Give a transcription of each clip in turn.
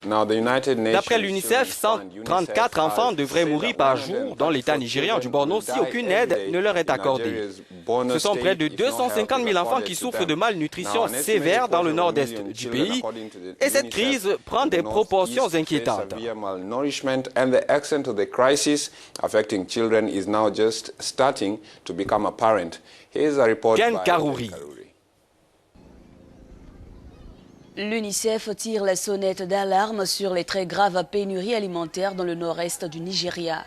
D'après l'UNICEF, 134 enfants devraient mourir par jour dans l'État nigérian du Borno si aucune aide ne leur est accordée. Ce sont près de 250 000 enfants qui souffrent de malnutrition sévère dans le nord-est du pays et cette crise prend des proportions inquiétantes. Ken Karouri. L'UNICEF tire la sonnette d'alarme sur les très graves pénuries alimentaires dans le nord-est du Nigeria.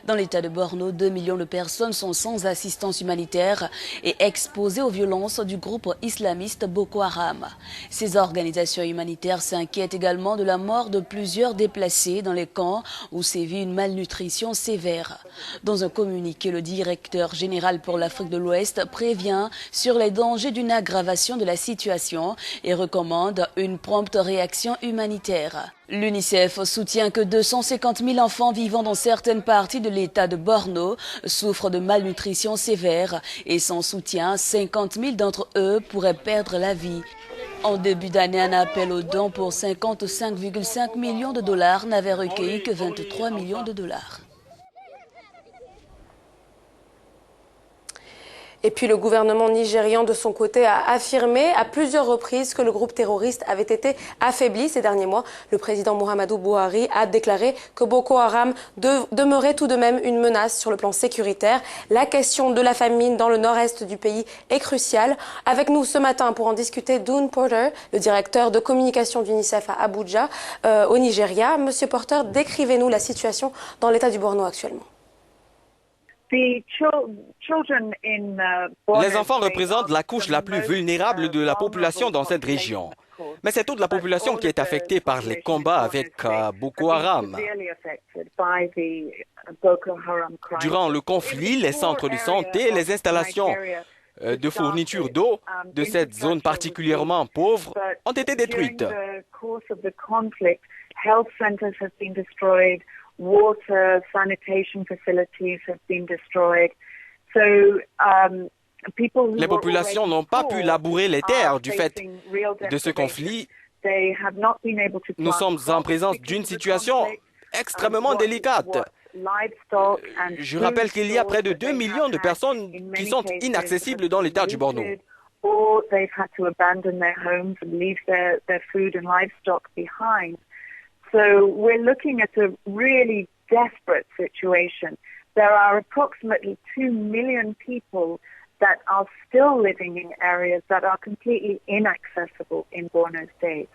Dans l'état de Borno, 2 millions de personnes sont sans assistance humanitaire et exposées aux violences du groupe islamiste Boko Haram. Ces organisations humanitaires s'inquiètent également de la mort de plusieurs déplacés dans les camps où sévit une malnutrition sévère. Dans un communiqué, le directeur général pour l'Afrique de l'Ouest prévient sur les dangers d'une aggravation de la situation et recommande une prompte réaction humanitaire. L'UNICEF soutient que 250 000 enfants vivant dans certaines parties de l'état de Borno souffrent de malnutrition sévère et sans soutien, 50 000 d'entre eux pourraient perdre la vie. En début d'année, un appel aux dons pour 55,5 millions de dollars n'avait recueilli que 23 millions de dollars. Et puis le gouvernement nigérian de son côté a affirmé à plusieurs reprises que le groupe terroriste avait été affaibli ces derniers mois. Le président Muhammadu Buhari a déclaré que Boko Haram demeurait tout de même une menace sur le plan sécuritaire. La question de la famine dans le nord-est du pays est cruciale. Avec nous ce matin pour en discuter, Doon Porter, le directeur de communication d'UNICEF à Abuja, au Nigeria. Monsieur Porter, décrivez-nous la situation dans l'état du Borno actuellement. Les enfants représentent la couche la plus vulnérable de la population dans cette région. Mais c'est toute la population qui est affectée par les combats avec Boko Haram. Durant le conflit, les centres de santé et les installations de fourniture d'eau de cette zone particulièrement pauvre ont été détruites. Water, sanitation facilities have been destroyed. Les populations n'ont pas pu labourer les terres du fait de ce conflit. Nous sommes en présence d'une situation extrêmement délicate. Je rappelle qu'il y a près de 2 millions de personnes qui sont inaccessibles dans l'état du Borno. So we're looking at a really desperate situation. There are approximately 2 million people that are still living in areas that are completely inaccessible in Borno State.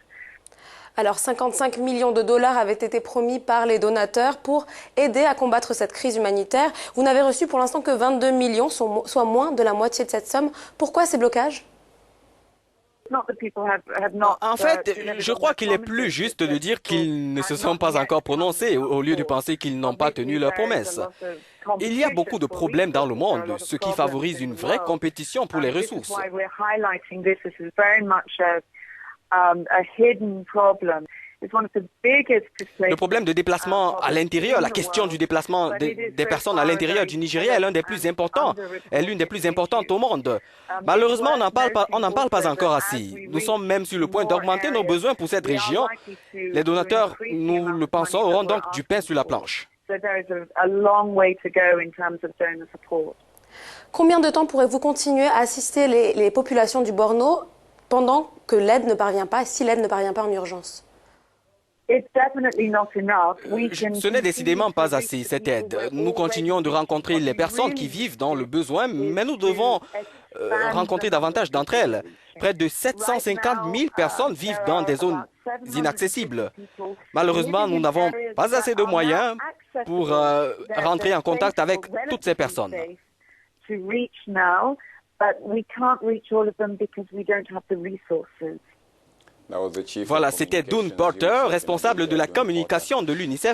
Alors 55 millions de dollars avaient été promis par les donateurs pour aider à combattre cette crise humanitaire. Vous n'avez reçu pour l'instant que 22 millions, soit moins de la moitié de cette somme. Pourquoi ces blocages ? En fait, je crois qu'il est plus juste de dire qu'ils ne se sont pas encore prononcés au lieu de penser qu'ils n'ont pas tenu leurs promesses. Il y a beaucoup de problèmes dans le monde, ce qui favorise une vraie compétition pour les ressources. Le problème de déplacement à l'intérieur, la question du déplacement des personnes à l'intérieur du Nigeria est l'un des plus importants, est l'une des plus importantes au monde. Malheureusement, on n'en parle pas encore assez. Nous sommes même sur le point d'augmenter nos besoins pour cette région. Les donateurs, nous le pensons, auront donc du pain sur la planche. Combien de temps pourrez-vous continuer à assister les populations du Borno pendant que l'aide ne parvient pas, si l'aide ne parvient pas en urgence ? Ce n'est décidément pas assez, cette aide. Nous continuons de rencontrer les personnes qui vivent dans le besoin, mais nous devons rencontrer davantage d'entre elles. Près de 750 000 personnes vivent dans des zones inaccessibles. Malheureusement, nous n'avons pas assez de moyens pour rentrer en contact avec toutes ces personnes. Voilà, c'était Doon Porter, responsable de la communication de l'UNICEF.